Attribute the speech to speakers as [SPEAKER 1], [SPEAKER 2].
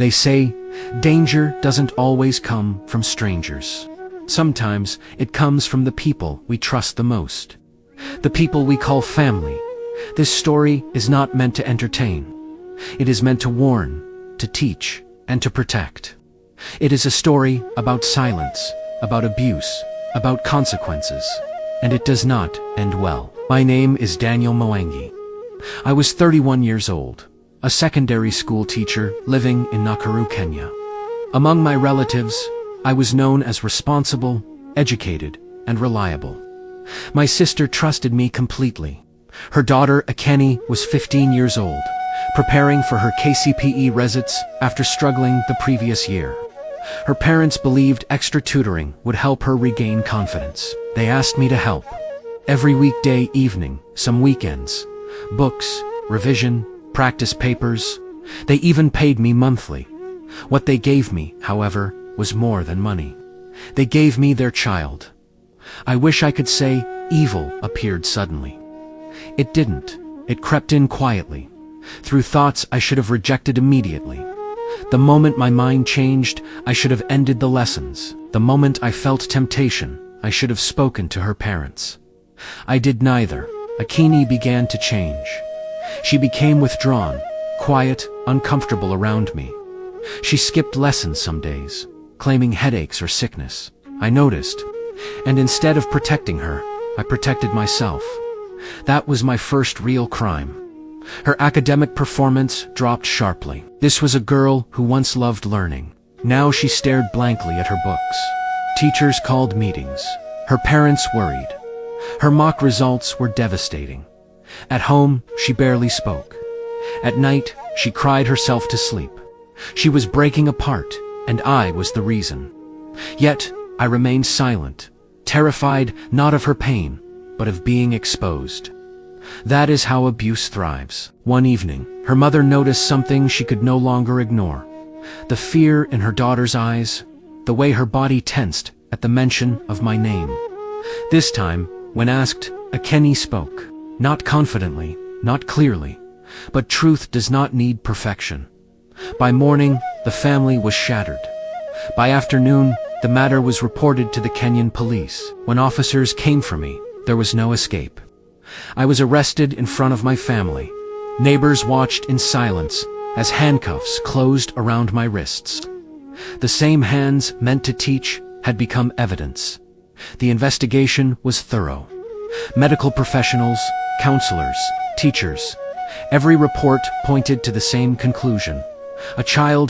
[SPEAKER 1] They say, danger doesn't always come from strangers. Sometimes it comes from the people we trust the most. The people we call family. This story is not meant to entertain. It is meant to warn, to teach, and to protect. It is a story about silence, about abuse, about consequences. And it does not end well. My name is Daniel Mwangi. I was 31 years old, a secondary school teacher living in Nakuru, Kenya. Among my relatives, I was known as responsible, educated, and reliable. My sister trusted me completely. Her daughter, Akeni, was 15 years old, preparing for her KCPE results after struggling the previous year. Her parents believed extra tutoring would help her regain confidence. They asked me to help. Every weekday evening, some weekends, books, revision, practice papers. They even paid me monthly. What they gave me, however, was more than money. They gave me their child. I wish I could say evil appeared suddenly. It didn't. It crept in quietly, through thoughts I should have rejected immediately. The moment my mind changed, I should have ended the lessons. The moment I felt temptation, I should have spoken to her parents. I did neither. Akini began to change. She became withdrawn, quiet, uncomfortable around me. She skipped lessons some days, claiming headaches or sickness. I noticed, and instead of protecting her, I protected myself. That was my first real crime. Her academic performance dropped sharply. This was a girl who once loved learning. Now she stared blankly at her books. Teachers called meetings. Her parents worried. Her mock results were devastating. At home, she barely spoke. At night, she cried herself to sleep. She was breaking apart, and I was the reason. Yet, I remained silent, terrified not of her pain, but of being exposed. That is how abuse thrives. One evening, her mother noticed something she could no longer ignore. The fear in her daughter's eyes, the way her body tensed at the mention of my name. This time, when asked, Akeni spoke. Not confidently, not clearly, but truth does not need perfection. By morning, the family was shattered. By afternoon, the matter was reported to the Kenyan police. When officers came for me, there was no escape. I was arrested in front of my family. Neighbors watched in silence as handcuffs closed around my wrists. The same hands meant to teach had become evidence. The investigation was thorough. Medical professionals, counselors, teachers. Every report pointed to the same conclusion. A child